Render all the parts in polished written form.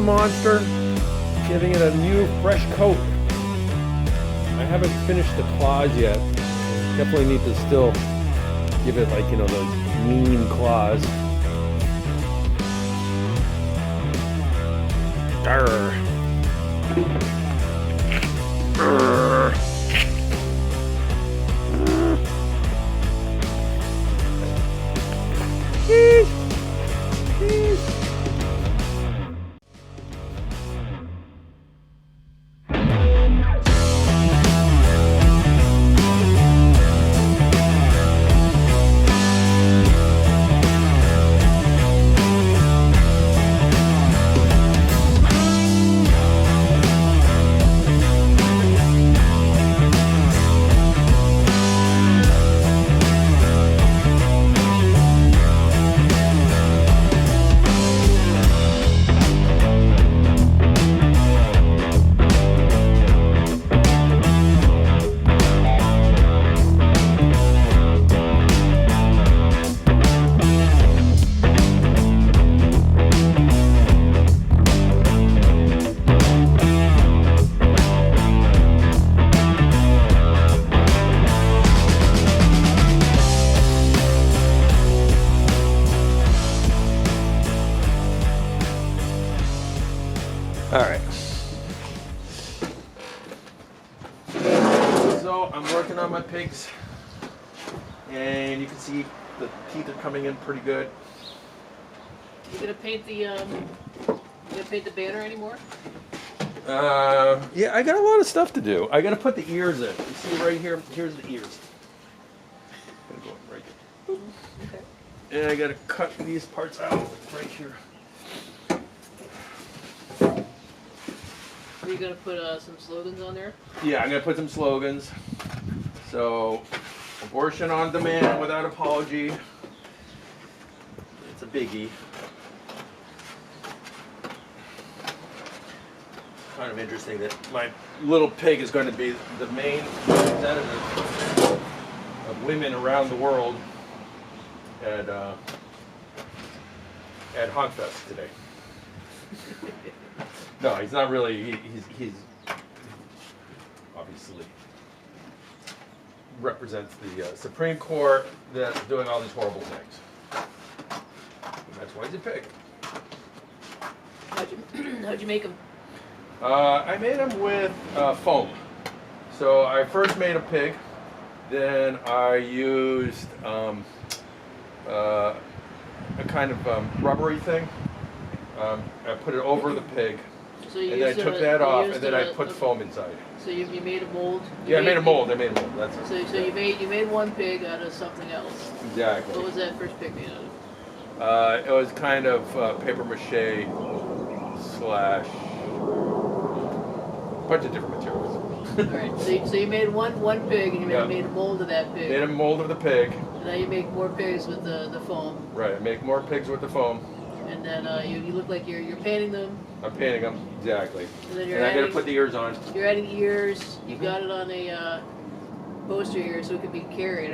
the monster, giving it a new fresh coat. I haven't finished the claws yet. Definitely need to still give it like, you know, those mean claws. Arr. Arr. All right. So I'm working on my pigs, and you can see the teeth are coming in pretty good. You gonna paint the banner anymore? Yeah, I got a lot of stuff to do. I got to put the ears in. You see right here? Here's the ears. Gonna go right there. Okay. And I got to cut these parts out right here. Are you gonna put some slogans on there? Yeah, I'm gonna put some slogans. So, abortion on demand without apology. It's a biggie. Kind of interesting that my little pig is going to be the main representative of women around the world at Huntfest today. No, he's not really. He's obviously represents the Supreme Court that's doing all these horrible things. And that's why he's a pig. How'd you make them? I made them with foam. So I first made a pig, then I used a kind of rubbery thing. I put it over the pig. So you And then I used took a- that you off, used and then I a- put foam inside. So you made a mold. Yeah, I made a mold. That's it. So you made one pig out of something else. Exactly. What was that first pig made out of? It was kind of paper mache slash a bunch of different materials. All right. So you made one pig, and you Yeah. made a mold of that pig. Made a mold of the pig. And now you make more pigs with the foam. Right. I make more pigs with the foam. And then you look like you're painting them. I'm painting them exactly. And then And I gotta put the ears on. You're adding ears. You Mhm. got it on a poster here, so it can be carried.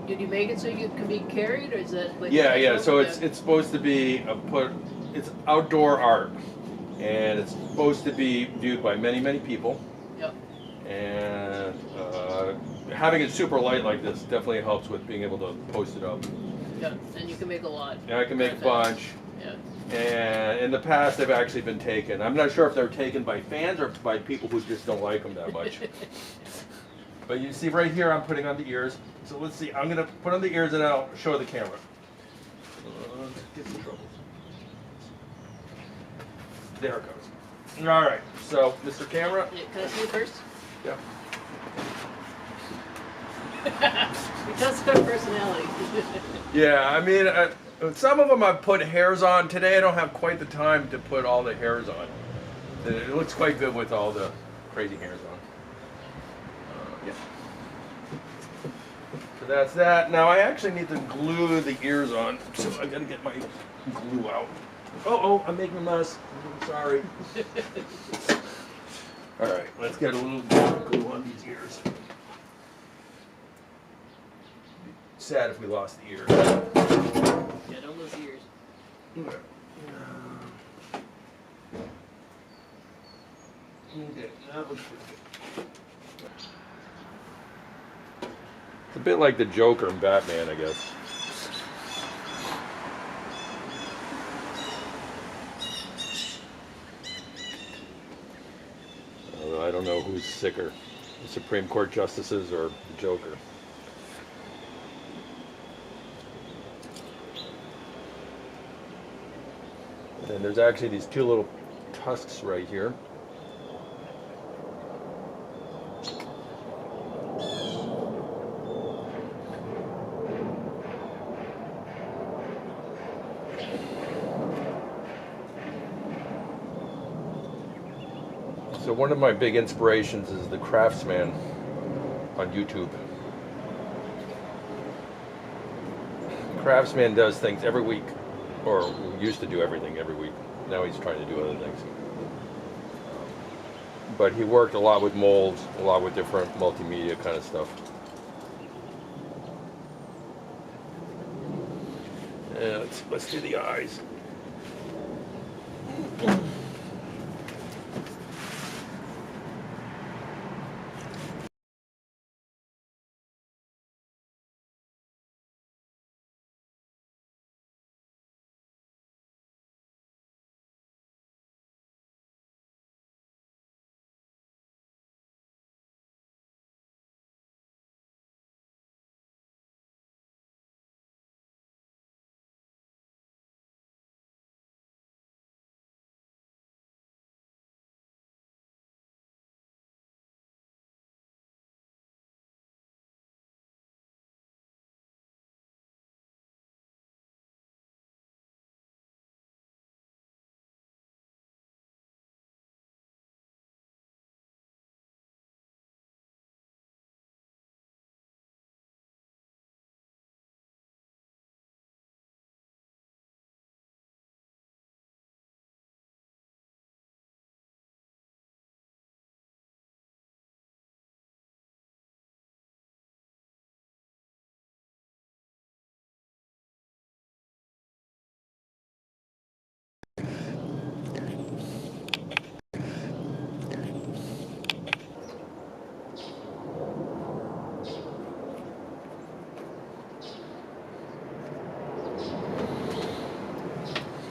Did you make it so you can be carried, or is that like? Yeah. So it's supposed to be it's outdoor art, and it's supposed to be viewed by many people. Yep. And having it super light like this definitely helps with being able to post it up. Yep. And you can make a lot. And I can make a bunch. Yeah. And in the past, they've actually been taken. I'm not sure if they're taken by fans or by people who just don't like them that much. But you see right here, I'm putting on the ears. So let's see, I'm gonna put on the ears and I'll show the camera. Get some trouble. There it goes. All right, so Mr. Camera. Yeah, can I see it first? Yeah. It does have personality. Yeah, I mean, some of them I've put hairs on. Today I don't have quite the time to put all the hairs on. It looks quite good with all the crazy hairs on. Yeah. So that's that. Now I actually need to glue the ears on, so I gotta get my glue out. Oh, I'm making a mess. I'm sorry. All right, let's get a little glue on these ears. Sad if we lost the ears. Yeah, don't lose the ears. Okay, that looks pretty good. It's a bit like the Joker in Batman, I guess. Although I don't know who's sicker, the Supreme Court justices or the Joker. And there's actually these two little tusks right here. So one of my big inspirations is the Craftsman on YouTube. Craftsman does things every week, or used to do everything every week. Now he's trying to do other things. But he worked a lot with molds, a lot with different multimedia kind of stuff. And let's do the eyes.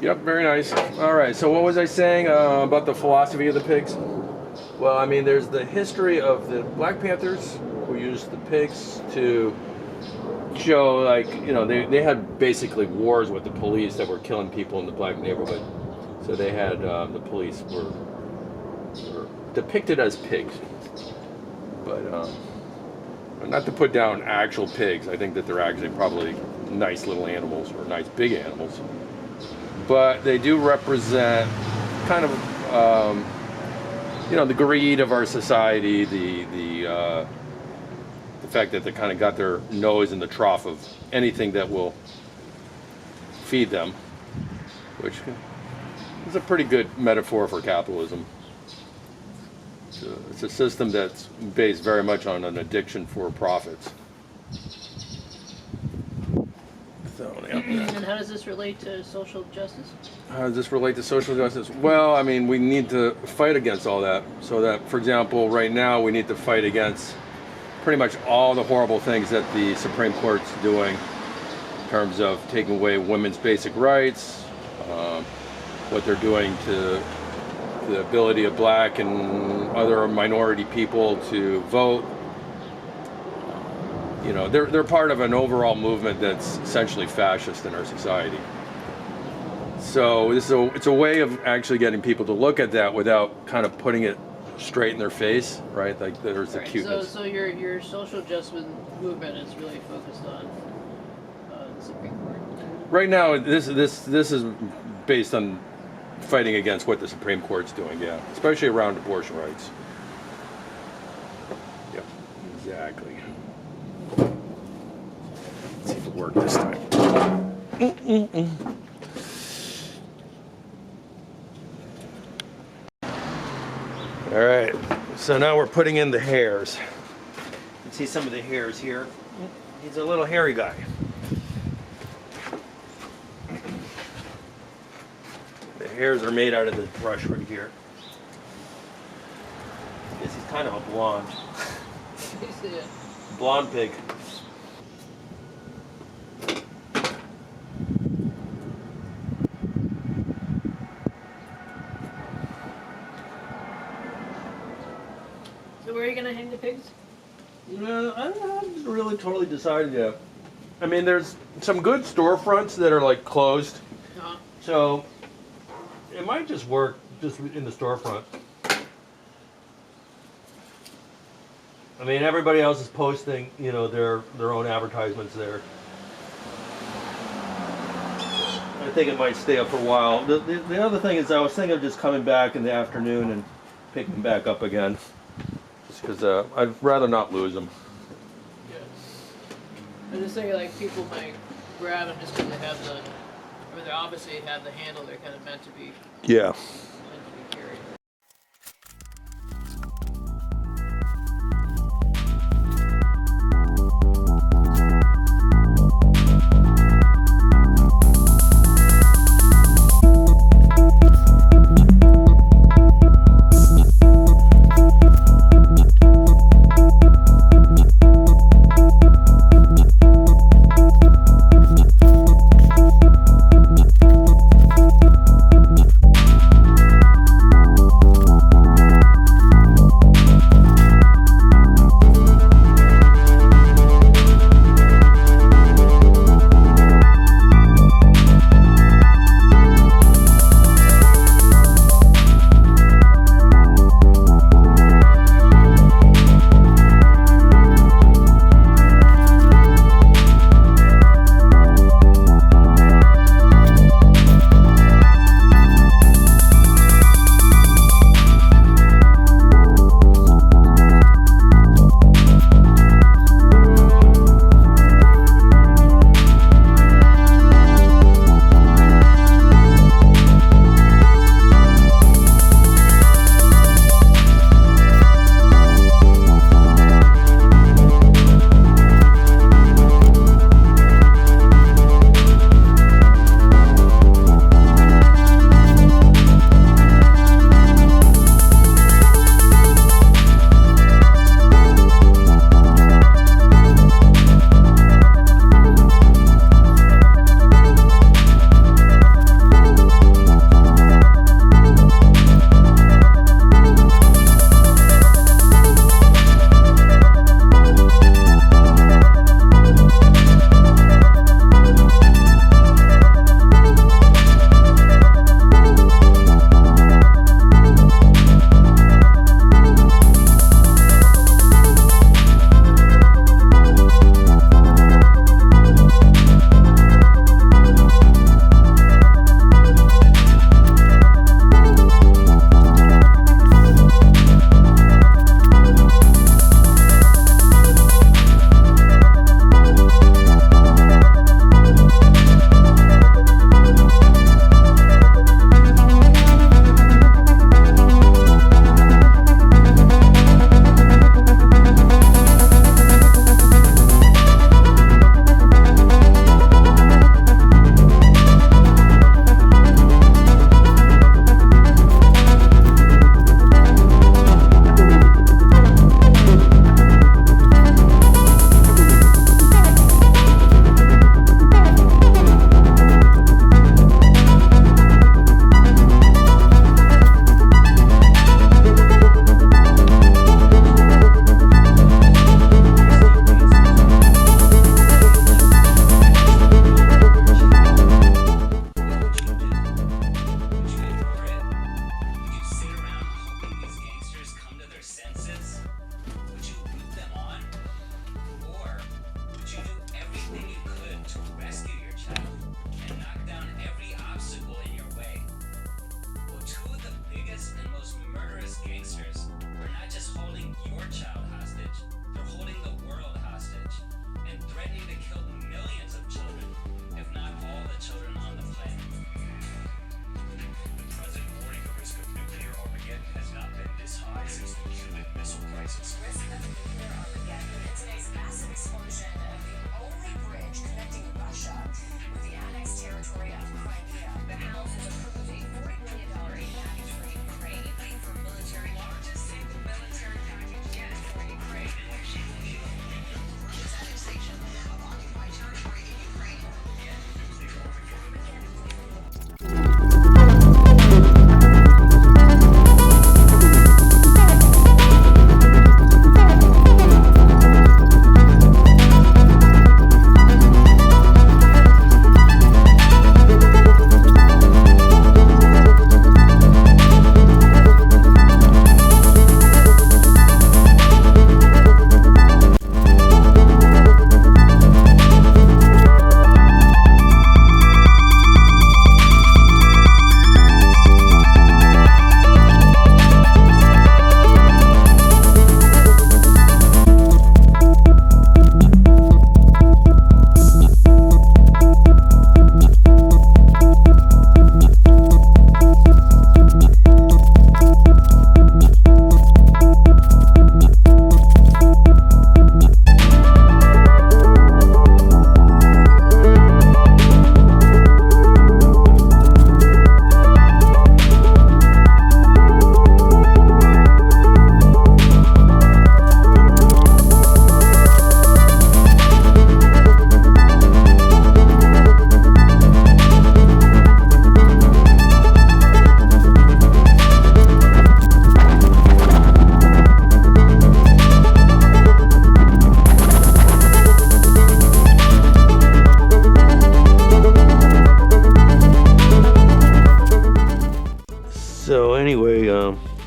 Yep, very nice. All right, so what was I saying about the philosophy of the pigs? Well, I mean, there's the history of the Black Panthers who used the pigs to show, like, you know, they had basically wars with the police that were killing people in the black neighborhood. So they had, the police were depicted as pigs. But not to put down actual pigs. I think that they're actually probably nice little animals, or nice big animals. But they do represent kind of, you know, the greed of our society, the fact that they kind of got their nose in the trough of anything that will feed them, which is a pretty good metaphor for capitalism. It's a system that's based very much on an addiction for profits. And how does this relate to social justice? How does this relate to social justice? Well, I mean, we need to fight against all that. So that, for example, right now we need to fight against pretty much all the horrible things that the Supreme Court's doing in terms of taking away women's basic rights, what they're doing to the ability of black and other minority people to vote. You know, they're part of an overall movement that's essentially fascist in our society. So it's a way of actually getting people to look at that without kind of putting it straight in their face, right? Like there's the cuteness. So your social justice movement is really focused on the Supreme Court. Right now, this is based on fighting against what the Supreme Court's doing, yeah, especially around abortion rights. Yep, exactly. Let's see if it worked this time. All right, so now we're putting in the hairs. You can see some of the hairs here. He's a little hairy guy. The hairs are made out of this brush right here. kind of a blonde. You see it. Blonde pig. So where are you gonna hang the pigs? I haven't really totally decided yet. I mean, there's some good storefronts that are like closed, so it might just work just in the storefront. I mean, everybody else is posting, you know, their own advertisements there. I think it might stay up for a while. The other thing is, I was thinking of just coming back in the afternoon and picking back up again, just because I'd rather not lose them. I just think like people might grab them just because they have the, I mean, they obviously have the handle. They're kind of meant to be Yeah. carried.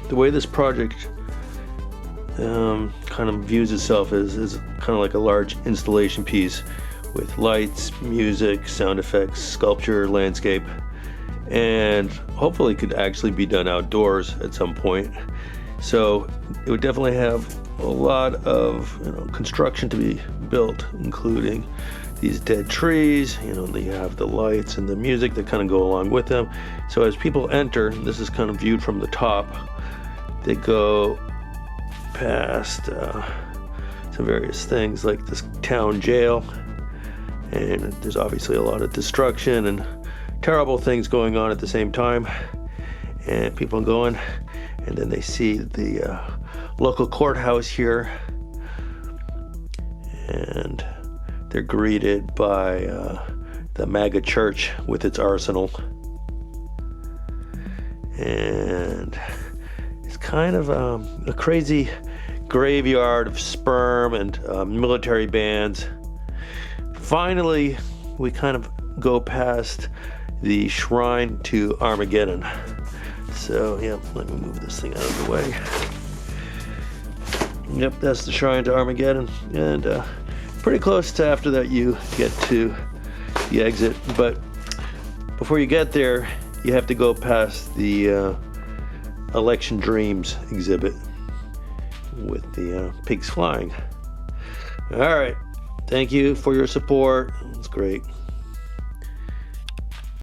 the way this project kind of views itself is kind of like a large installation piece with lights, music, sound effects, sculpture, landscape, and hopefully could actually be done outdoors at some point. So it would definitely have a lot of construction to be built, including these dead trees. They have the lights and the music that kind of go along with them. So as people enter, this is kind of viewed from the top. They go past some various things like this town jail, and there's obviously a lot of destruction and terrible things going on at the same time, and people going, and then they see the local courthouse here, and they're greeted by the MAGA church with its arsenal, and it's kind of a crazy graveyard of sperm and military bands. Finally, we kind of go past the shrine to Armageddon. So, yeah, let me move this thing out of the way. Yep, that's the shrine to Armageddon, and pretty close to after that you get to the exit. But before you get there, you have to go past the Election Dreams exhibit with the pigs flying. All right, thank you for your support. It's great.